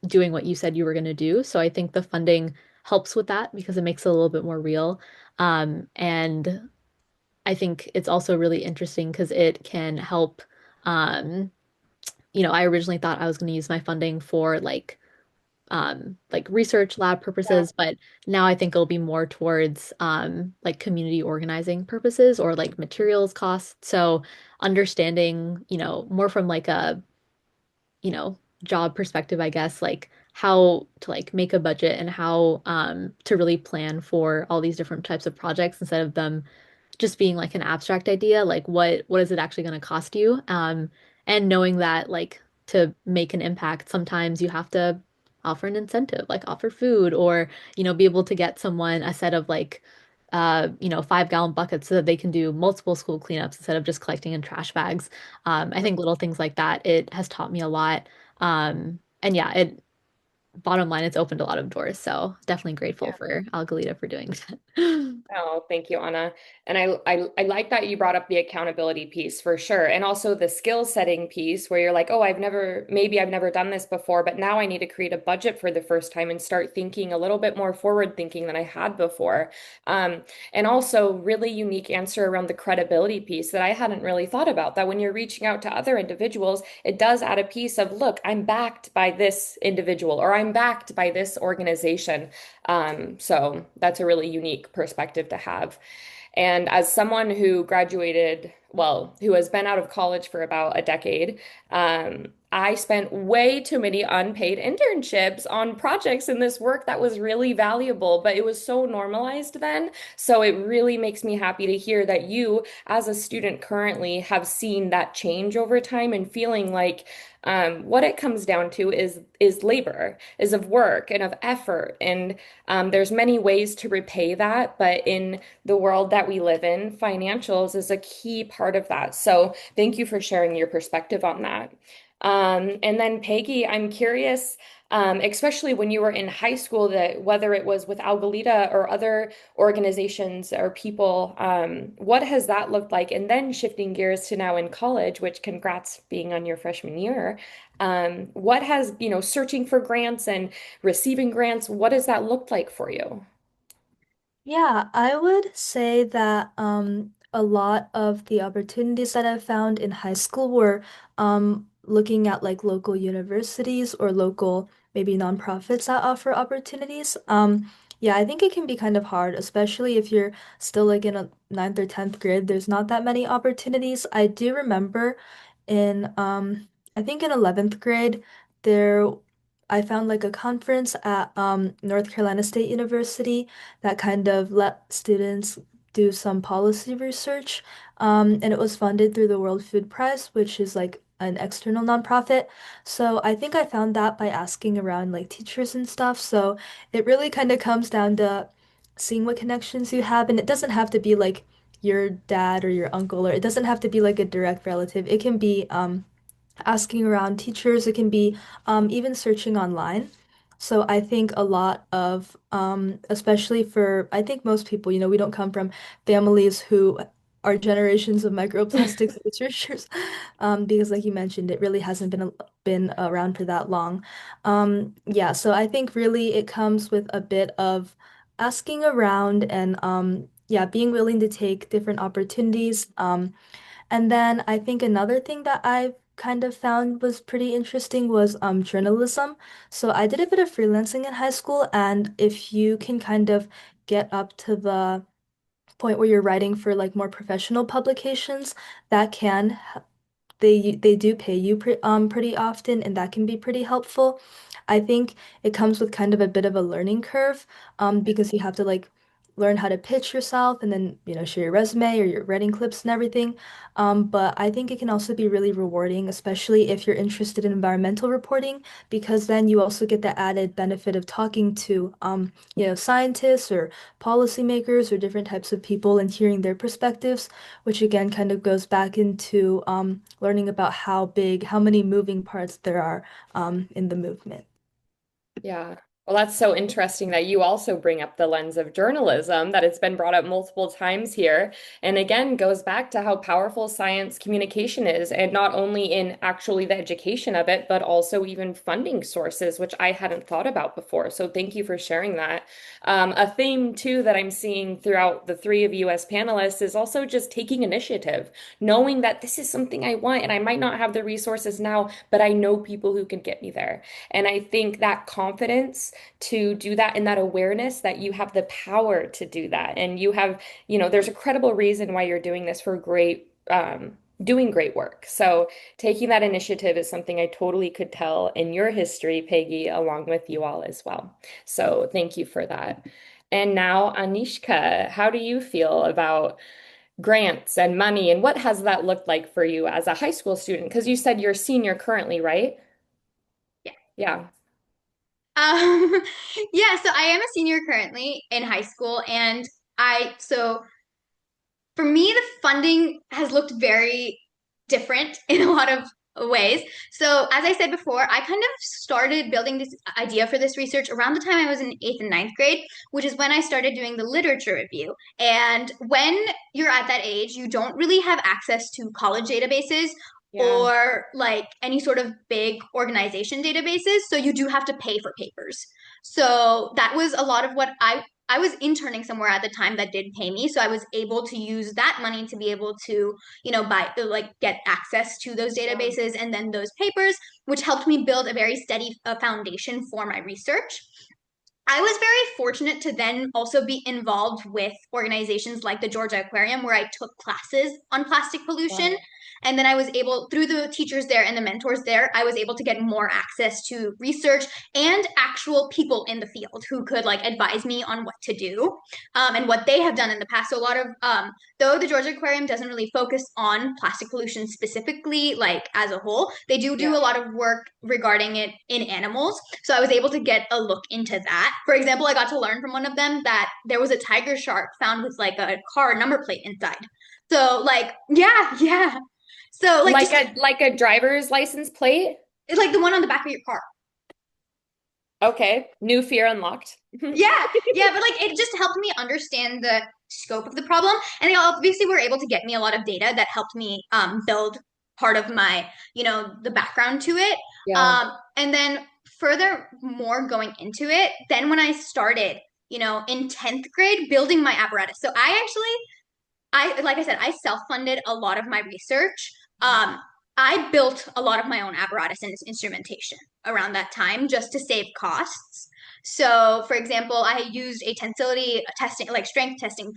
doing what you said you were going to do. So I think the funding helps with that because it makes it a little bit more real. And I think it's also really interesting because it can help. Um, I originally thought I was going to use my funding for like research lab Yeah. purposes, but now I think it'll be more towards like community organizing purposes or like materials costs. So understanding, more from like a job perspective, I guess, like how to like make a budget and how to really plan for all these different types of projects instead of them just being like an abstract idea, like what is it actually going to cost you? And knowing that like to make an impact, sometimes you have to offer an incentive, like offer food or, be able to get someone a set of like 5-gallon buckets so that they can do multiple school cleanups instead of just collecting in trash bags. I think little things like that, it has taught me a lot. And yeah, it bottom line, it's opened a lot of doors. So definitely grateful Yeah. for Algalita for doing that. Oh, thank you, Anna. And I like that you brought up the accountability piece for sure. And also the skill setting piece where you're like, oh, maybe I've never done this before, but now I need to create a budget for the first time and start thinking a little bit more forward thinking than I had before. And also really unique answer around the credibility piece that I hadn't really thought about, that when you're reaching out to other individuals, it does add a piece of, look, I'm backed by this individual or I'm backed by this organization. So that's a really unique perspective to have. And as someone who graduated, well, who has been out of college for about a decade, I spent way too many unpaid internships on projects in this work that was really valuable, but it was so normalized then. So it really makes me happy to hear that you, as a student currently, have seen that change over time and feeling like what it comes down to is labor, is of work and of effort, and there's many ways to repay that. But in the world that we live in, financials is a key part of that. So thank you for sharing your perspective on that. And then Peggy, I'm curious, especially when you were in high school, that whether it was with Algalita or other organizations or people, what has that looked like? And then shifting gears to now in college, which congrats being on your freshman year. What has, searching for grants and receiving grants, what does that look like for you? Yeah, I would say that a lot of the opportunities that I found in high school were looking at like local universities or local maybe nonprofits that offer opportunities. Yeah, I think it can be kind of hard, especially if you're still like in a ninth or 10th grade. There's not that many opportunities. I do remember in I think in 11th grade there I found like a conference at North Carolina State University that kind of let students do some policy research. And it was funded through the World Food Prize, which is like an external nonprofit. So I think I found that by asking around like teachers and stuff. So it really kind of comes down to seeing what connections you have, and it doesn't have to be like your dad or your uncle, or it doesn't have to be like a direct relative. It can be asking around teachers, it can be even searching online. So I think a lot of, especially for, I think most people, we don't come from families who are generations of microplastics researchers, because like you mentioned, it really hasn't been around for that long. Yeah, so I think really it comes with a bit of asking around and yeah, being willing to take different opportunities. And then I think another thing that I've kind of found was pretty interesting was journalism. So I did a bit of freelancing in high school, and if you can kind of get up to the point where you're writing for like more professional publications, that can they do pay you pretty often, and that can be pretty helpful. I think it comes with kind of a bit of a learning curve, because you have to like learn how to pitch yourself and then, share your resume or your writing clips and everything. But I think it can also be really rewarding, especially if you're interested in environmental reporting, because then you also get the added benefit of talking to scientists or policymakers or different types of people and hearing their perspectives, which again kind of goes back into learning about how many moving parts there are in the movement. Yeah. Well, that's so interesting that you also bring up the lens of journalism, that it's been brought up multiple times here. And again, goes back to how powerful science communication is, and not only in actually the education of it, but also even funding sources, which I hadn't thought about before. So thank you for sharing that. A theme too that I'm seeing throughout the three of you as panelists is also just taking initiative, knowing that this is something I want and I might not have the resources now, but I know people who can get me there. And I think that confidence to do that and that awareness that you have the power to do that. And you have, there's a credible reason why you're doing this for doing great work. So taking that initiative is something I totally could tell in your history, Peggy, along with you all as well. So thank you for that. And now, Anishka, how do you feel about grants and money, and what has that looked like for you as a high school student? Because you said you're a senior currently, right? Yeah. Yeah. Um, yeah, so I am a senior currently in high school, and so for me, the funding has looked very different in a lot of ways. So, as I said before, I kind of started building this idea for this research around the time I was in eighth and ninth grade, which is when I started doing the literature review. And when you're at that age, you don't really have access to college databases Yeah. or like any sort of big organization databases. So, you do have to pay for papers. So, that was a lot of what I was interning somewhere at the time that did pay me, so I was able to use that money to be able to, buy like get access to those Yeah. databases and then those papers, which helped me build a very steady foundation for my research. I was very fortunate to then also be involved with organizations like the Georgia Aquarium, where I took classes on plastic pollution. Wow. And then I was able, through the teachers there and the mentors there, I was able to get more access to research and actual people in the field who could like advise me on what to do, and what they have done in the past. So a lot of, though the Georgia Aquarium doesn't really focus on plastic pollution specifically, like as a whole, they do a Yeah. lot of work regarding it in animals. So I was able to get a look into that. For example, I got to learn from one of them that there was a tiger shark found with like a car number plate inside. So like, yeah, yeah. So like Like just a driver's license plate? it's like the one on the back of your car. Okay. New fear unlocked. Yeah, yeah, but like it just helped me understand the scope of the problem, and they obviously were able to get me a lot of data that helped me build part of my, the background to it. Yeah. And then furthermore going into it, then when I started, in 10th grade building my apparatus. So I like I said, I self-funded a lot of my research. I built a lot of my own apparatus and instrumentation around that time just to save costs. So, for example, I used a tensility testing, like strength testing,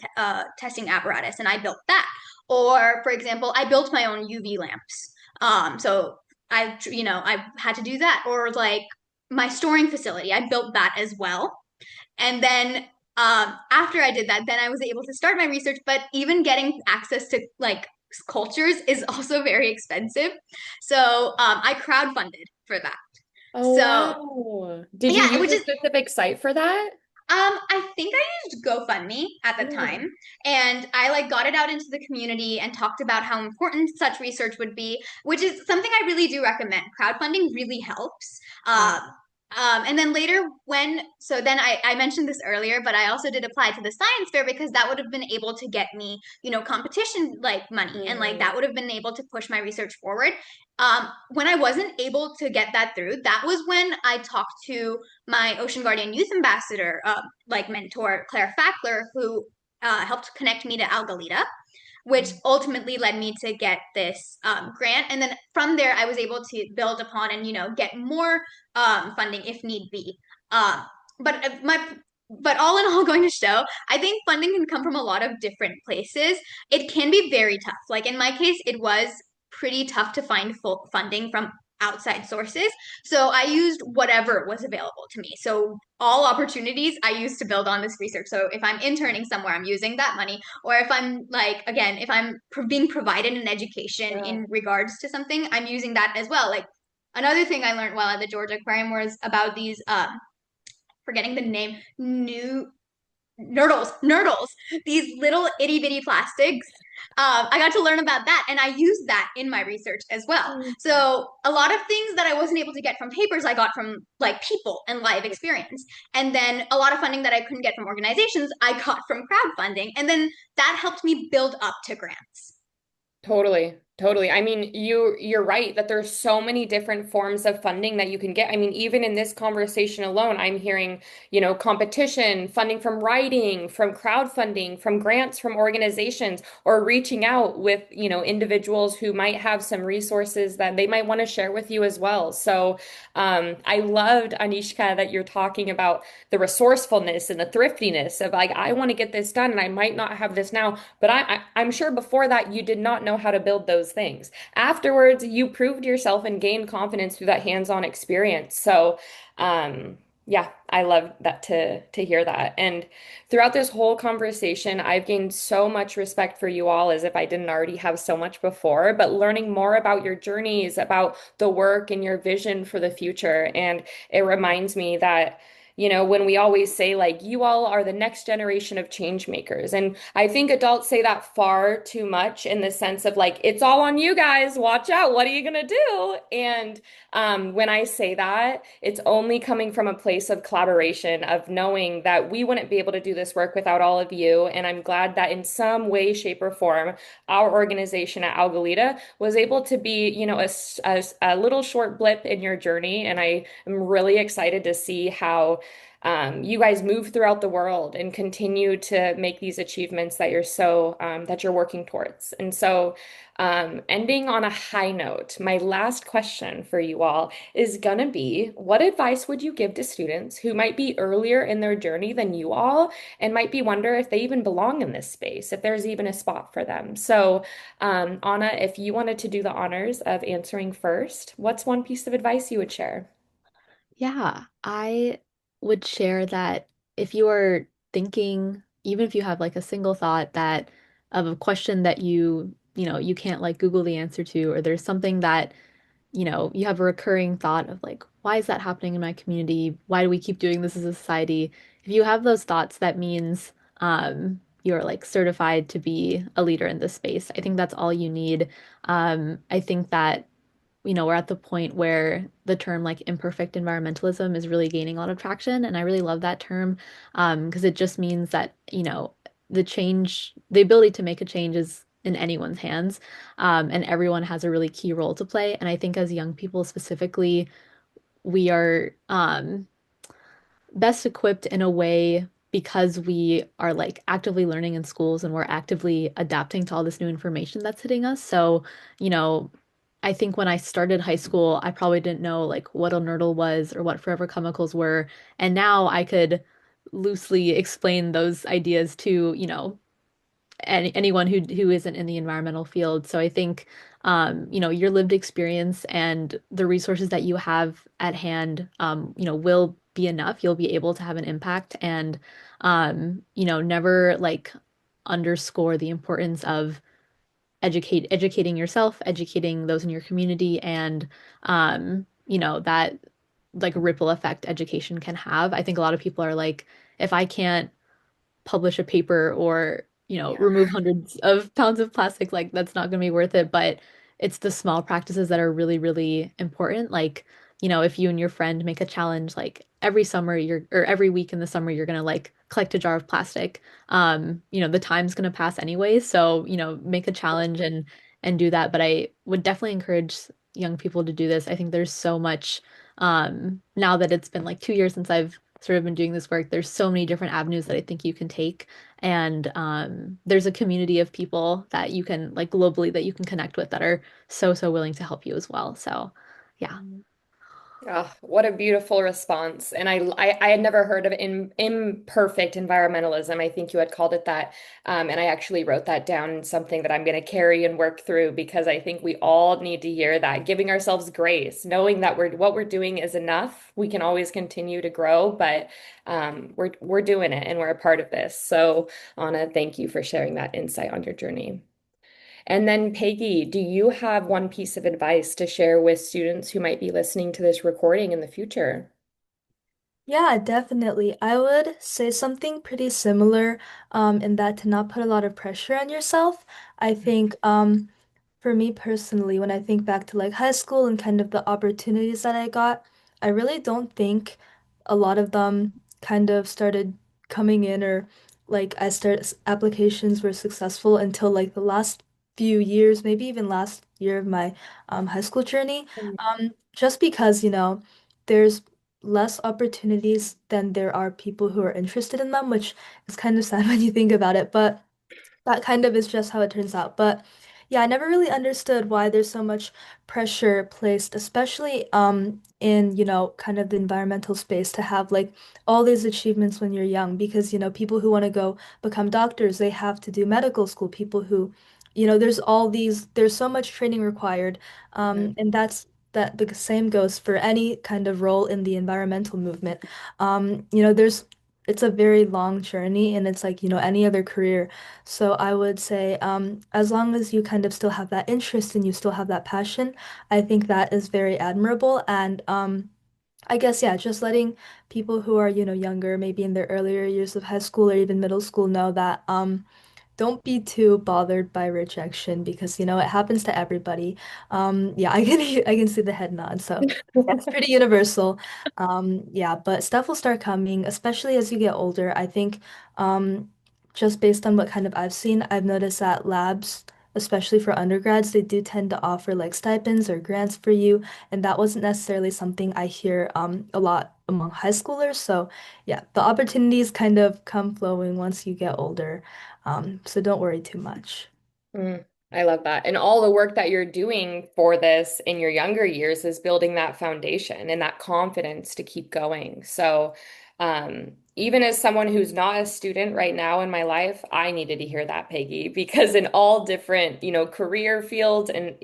testing apparatus, and I built that. Or, for example, I built my own UV lamps. So I had to do that. Or like my storing facility, I built that as well. And then after I did that, then I was able to start my research. But even getting access to like cultures is also very expensive. So I crowdfunded for that. Oh, So wow. Did you yeah, use which a is specific site for that? I think I used GoFundMe at the Mm. time, and I like got it out into the community and talked about how important such research would be, which is something I really do recommend. Crowdfunding really helps. Yeah. And then later, so then I mentioned this earlier, but I also did apply to the science fair because that would have been able to get me, competition like money, and like Mm. that would have been able to push my research forward. When I wasn't able to get that through, that was when I talked to my Ocean Guardian Youth Ambassador, like mentor Claire Fackler, who helped connect me to Algalita, which ultimately led me to get this grant. And then from there, I was able to build upon and get more funding if need be. Um, but my but all in all, going to show, I think funding can come from a lot of different places. It can be very tough. Like in my case, it was pretty tough to find full funding from outside sources. So I used whatever was available to me. So all opportunities I used to build on this research. So if I'm interning somewhere, I'm using that money. Or if I'm like, again, if I'm being provided an education Yeah. in regards to something, I'm using that as well. Like another thing I learned while at the Georgia Aquarium was about these, forgetting the name, new nurdles, these little itty bitty plastics. I got to learn about that, and I used that in my research as well. Mm. So a lot of things that I wasn't able to get from papers, I got from like people and live experience. And then a lot of funding that I couldn't get from organizations, I got from crowdfunding, and then that helped me build up to grants. Totally, totally. I mean, you're right that there's so many different forms of funding that you can get. I mean, even in this conversation alone, I'm hearing, competition, funding from writing, from crowdfunding, from grants from organizations, or reaching out with, individuals who might have some resources that they might want to share with you as well. So, I loved, Anishka, that you're talking about the resourcefulness and the thriftiness of like, I want to get this done and I might not have this now, but I'm sure before that you did not know how to build those things. Afterwards, you proved yourself and gained confidence through that hands-on experience. So, yeah, I love that to hear that. And throughout this whole conversation, I've gained so much respect for you all as if I didn't already have so much before, but learning more about your journeys, about the work and your vision for the future. And it reminds me that when we always say, like, you all are the next generation of change makers. And I think adults say that far too much in the sense of, like, it's all on you guys. Watch out. What are you going to do? And when I say that, it's only coming from a place of collaboration, of knowing that we wouldn't be able to do this work without all of you. And I'm glad that in some way, shape, or form, our organization at Algalita was able to be, a little short blip in your journey. And I am really excited to see how you guys move throughout the world and continue to make these achievements that that you're working towards. And so, ending on a high note, my last question for you all is gonna be, what advice would you give to students who might be earlier in their journey than you all and might be wonder if they even belong in this space, if there's even a spot for them? So, Anna, if you wanted to do the honors of answering first, what's one piece of advice you would share? Yeah, I would share that if you are thinking, even if you have like a single thought that of a question that you can't like Google the answer to, or there's something that, you have a recurring thought of like, why is that happening in my community? Why do we keep doing this as a society? If you have those thoughts, that means you're like certified to be a leader in this space. I think that's all you need. I think that we're at the point where the term like imperfect environmentalism is really gaining a lot of traction. And I really love that term because it just means that, the ability to make a change is in anyone's hands. And everyone has a really key role to play. And I think as young people specifically, we are best equipped in a way because we are like actively learning in schools and we're actively adapting to all this new information that's hitting us. So, you know, I think when I started high school, I probably didn't know like what a nurdle was or what forever chemicals were. And now I could loosely explain those ideas to, anyone who isn't in the environmental field. So I think your lived experience and the resources that you have at hand, will be enough. You'll be able to have an impact and never like underscore the importance of educating yourself, educating those in your community, and that like ripple effect education can have. I think a lot of people are like, if I can't publish a paper or, Yeah. remove hundreds of pounds of plastic, like that's not going to be worth it. But it's the small practices that are really, really important. Like, if you and your friend make a challenge, like every summer or every week in the summer, you're going to like collect a jar of plastic. The time's going to pass anyway. So, make a challenge and do that. But I would definitely encourage young people to do this. I think there's so much, now that it's been like 2 years since I've sort of been doing this work, there's so many different avenues that I think you can take. And there's a community of people that you can, like globally, that you can connect with that are so, so willing to help you as well. So, yeah. Oh, what a beautiful response. And I had never heard of imperfect environmentalism. I think you had called it that. And I actually wrote that down in something that I'm going to carry and work through because I think we all need to hear that, giving ourselves grace, knowing that what we're doing is enough. We can always continue to grow, but we're doing it and we're a part of this. So, Anna, thank you for sharing that insight on your journey. And then, Peggy, do you have one piece of advice to share with students who might be listening to this recording in the future? Yeah, definitely. I would say something pretty similar, in that to not put a lot of pressure on yourself. I think, for me personally, when I think back to like high school and kind of the opportunities that I got, I really don't think a lot of them kind of started coming in, or like applications were successful until like the last few years, maybe even last year of my high school journey. Just because, there's less opportunities than there are people who are interested in them, which is kind of sad when you think about it, but that kind of is just how it turns out. But yeah, I never really understood why there's so much pressure placed, especially in, kind of the environmental space to have like all these achievements when you're young, because, people who want to go become doctors, they have to do medical school. People who, there's so much training required. Mhm. And that the same goes for any kind of role in the environmental movement. It's a very long journey, and it's like, any other career. So I would say, as long as you kind of still have that interest and you still have that passion, I think that is very admirable. And I guess, yeah, just letting people who are, younger, maybe in their earlier years of high school or even middle school, know that don't be too bothered by rejection, because it happens to everybody. Yeah, I can see the head nod, so yeah, it's pretty universal. Yeah, but stuff will start coming, especially as you get older. I think um, just based on what kind of I've seen, I've noticed that labs, especially for undergrads, they do tend to offer like stipends or grants for you, and that wasn't necessarily something I hear a lot among high schoolers. So yeah, the opportunities kind of come flowing once you get older. So don't worry too much. Mm, I love that. And all the work that you're doing for this in your younger years is building that foundation and that confidence to keep going. So, even as someone who's not a student right now in my life, I needed to hear that, Peggy, because in all different, career fields and,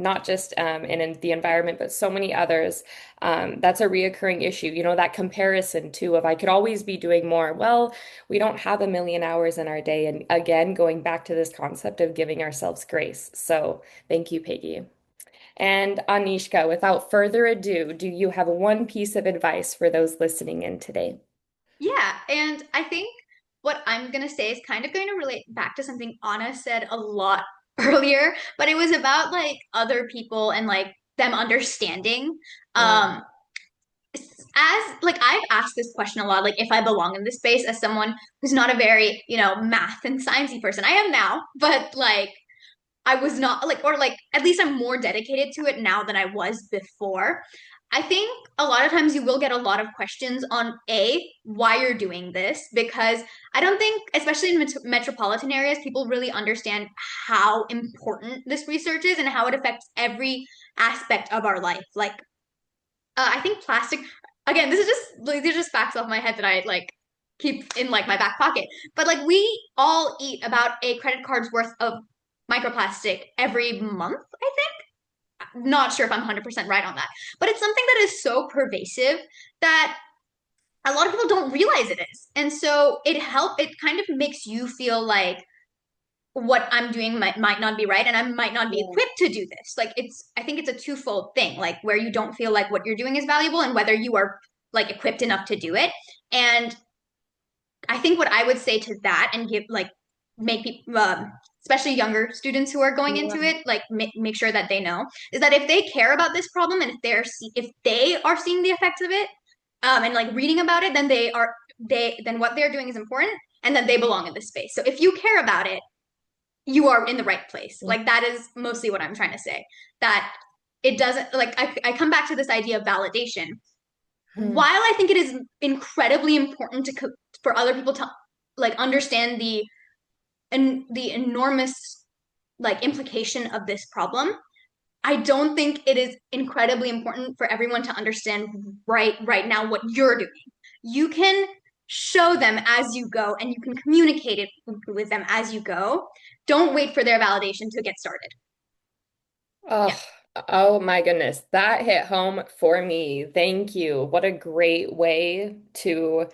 not just in the environment, but so many others, that's a reoccurring issue. That comparison too of I could always be doing more. Well, we don't have a million hours in our day. And again, going back to this concept of giving ourselves grace. So thank you, Peggy. And Anishka, without further ado, do you have one piece of advice for those listening in today? Yeah, and I think what I'm gonna say is kind of going to relate back to something Anna said a lot earlier, but it was about like other people and like them understanding. Mm, Um, as like I've asked this question a lot, like if I belong in this space as someone who's not a very, math and sciencey person. I am now, but like I was not like, or like at least I'm more dedicated to it now than I was before. I think a lot of times you will get a lot of questions on why you're doing this, because I don't think, especially in metropolitan areas, people really understand how important this research is and how it affects every aspect of our life. Like, I think plastic, again, this is just like, these are just facts off my head that I like keep in like my back pocket. But like we all eat about a credit card's worth of microplastic every month, I think. Not sure if I'm 100% right on that. But it's something that is so pervasive that a lot of people don't realize it is. And so it kind of makes you feel like what I'm doing might not be right and I might not be Yeah. equipped to do this. Like I think it's a twofold thing, like where you don't feel like what you're doing is valuable and whether you are like equipped enough to do it. And I think what I would say to that and give like make people especially younger students who are going into Yeah. it like make sure that they know is that if they care about this problem and if they are seeing the effects of it and like reading about it, then then what they're doing is important and then they belong in this space. So if you care about it, you are in the right place. Like that is mostly what I'm trying to say. That it doesn't like I come back to this idea of validation. Hmm. While I think it is incredibly important for other people to like understand the enormous like implication of this problem, I don't think it is incredibly important for everyone to understand right now what you're doing. You can show them as you go and you can communicate it with them as you go. Don't wait for their validation to get started. Yeah. Oh, oh my goodness. That hit home for me. Thank you. What a great way to,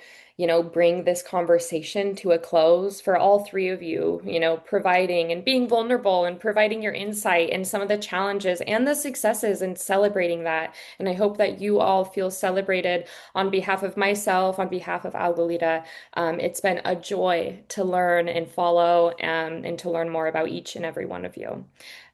bring this conversation to a close for all three of you, providing and being vulnerable and providing your insight and some of the challenges and the successes and celebrating that. And I hope that you all feel celebrated on behalf of myself, on behalf of Algalita. It's been a joy to learn and follow and to learn more about each and every one of you.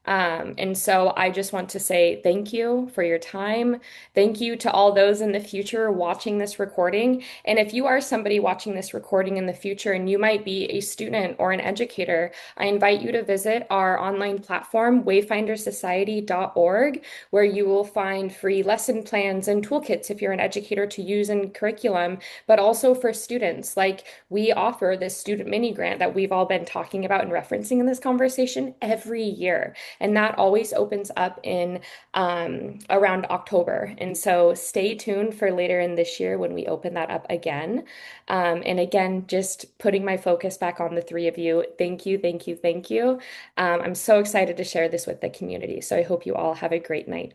And so I just want to say thank you for your time. Thank you to all those in the future watching this recording. And if you are somebody watching this recording in the future and you might be a student or an educator, I invite you to visit our online platform, wayfindersociety.org, where you will find free lesson plans and toolkits if you're an educator to use in curriculum, but also for students. Like we offer this student mini grant that we've all been talking about and referencing in this conversation every year. And that always opens up in around October. And so stay tuned for later in this year when we open that up again. And again, just putting my focus back on the three of you. Thank you, thank you, thank you. I'm so excited to share this with the community. So I hope you all have a great night.